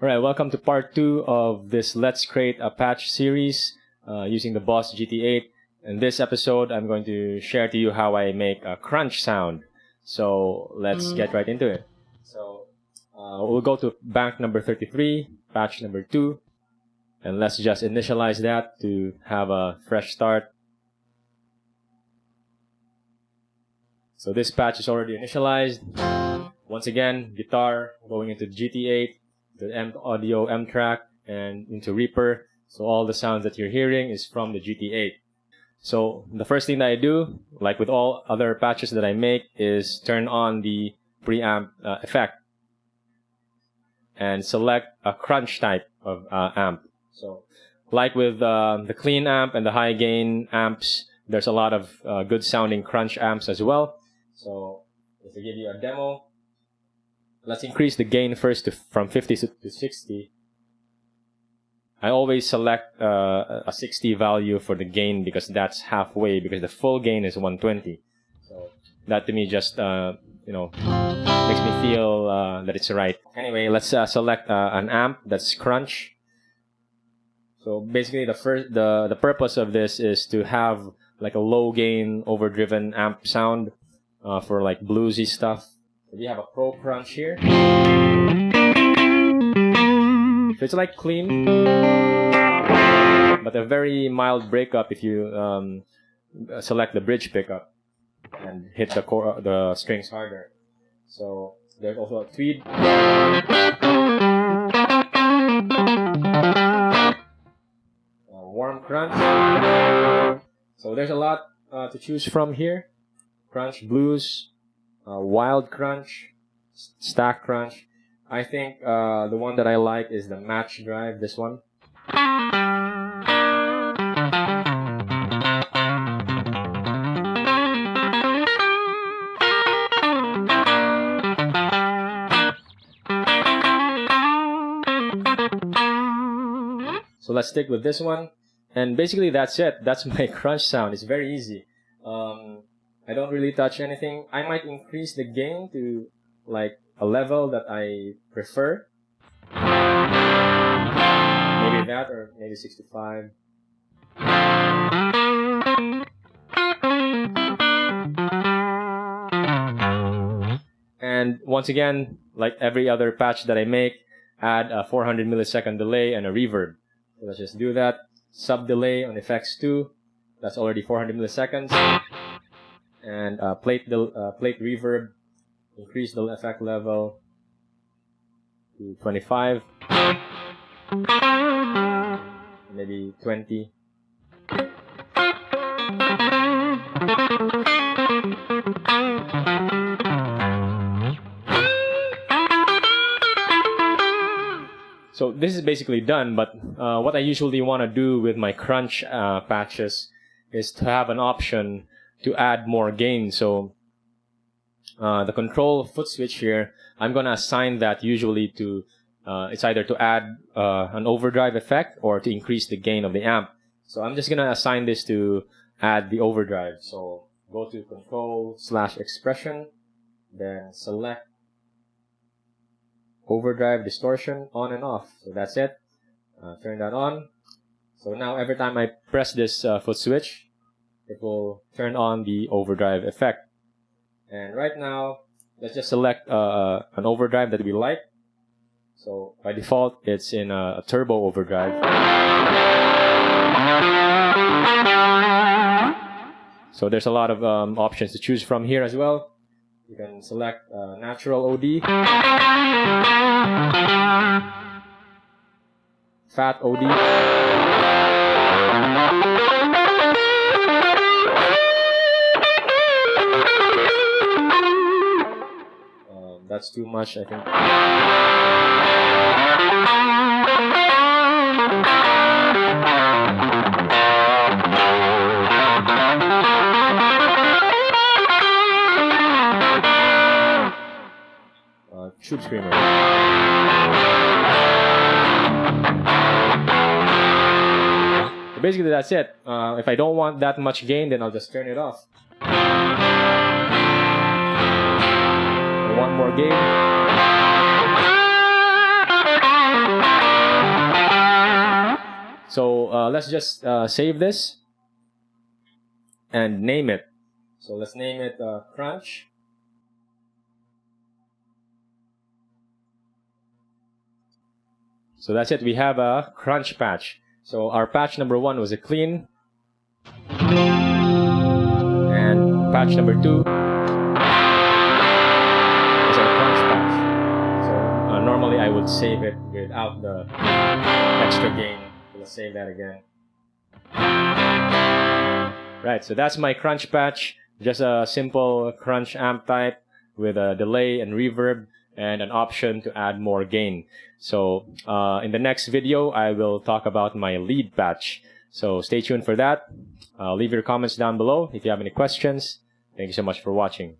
Alright, welcome to part 2 of this Let's Create a Patch series using the Boss Gt8. In this episode, I'm going to share to you how I make a crunch sound. So let's get right into it. So we'll go to bank number 33, patch number 2, and let's just initialize that to have a fresh start. So this patch is already initialized. Once again, guitar going into Gt8. The M audio M track and into Reaper. So all the sounds that you're hearing is from the Gt8. So the first thing that I do, like with all other patches that I make, is turn on the preamp effect and select a crunch type of amp. So like with the clean amp and the high gain amps, there's a lot of good sounding crunch amps as well. So just to give you a demo, let's increase the gain first from 50 to 60. I always select a 60 value for the gain because that's halfway, because the full gain is 120. So that to me just makes me feel that it's right. Anyway, let's select an amp that's crunch. So basically the purpose of this is to have like a low gain overdriven amp sound for like bluesy stuff. We have a Pro Crunch here. So it's like clean, but a very mild breakup if you select the bridge pickup and hit the strings harder. So there's also a tweed. Warm crunch. So there's a lot to choose from here. Crunch, blues, wild crunch, stack crunch. I think the one that I like is the match drive, this one. So let's stick with this one. And basically that's it. That's my crunch sound. It's very easy. I don't really touch anything. I might increase the gain to like a level that I prefer. Maybe that, or maybe 65. And once again, like every other patch that I make, add a 400 millisecond delay and a reverb. So let's just do that. Sub delay on effects 2. That's already 400 milliseconds. And plate reverb, increase the effect level to 25, maybe 20. So this is basically done, but what I usually want to do with my crunch patches is to have an option to add more gain. So the control foot switch here, I'm going to assign that usually to, it's either to add an overdrive effect or to increase the gain of the amp. So I'm just going to assign this to add the overdrive. So go to control/expression, then select overdrive distortion on and off. So that's it. Turn that on. So now every time I press this foot switch, it will turn on the overdrive effect. And right now, let's just select an overdrive that we like. So by default, it's in a turbo overdrive. So there's a lot of options to choose from here as well. You can select natural OD, fat OD. That's too much, I think. Tube screamer. So basically that's it. If I don't want that much gain, then I'll just turn it off. I want more gain. let's just save this and name it. So let's name it Crunch. So that's it. We have a crunch patch. So our patch number 1 was a clean. And patch number 2 is our crunch patch. So normally I would save it without the extra gain. Let's save that again. Right, so that's my crunch patch. Just a simple crunch amp type with a delay and reverb and an option to add more gain. So in the next video, I will talk about my lead patch. So stay tuned for that. Leave your comments down below if you have any questions. Thank you so much for watching.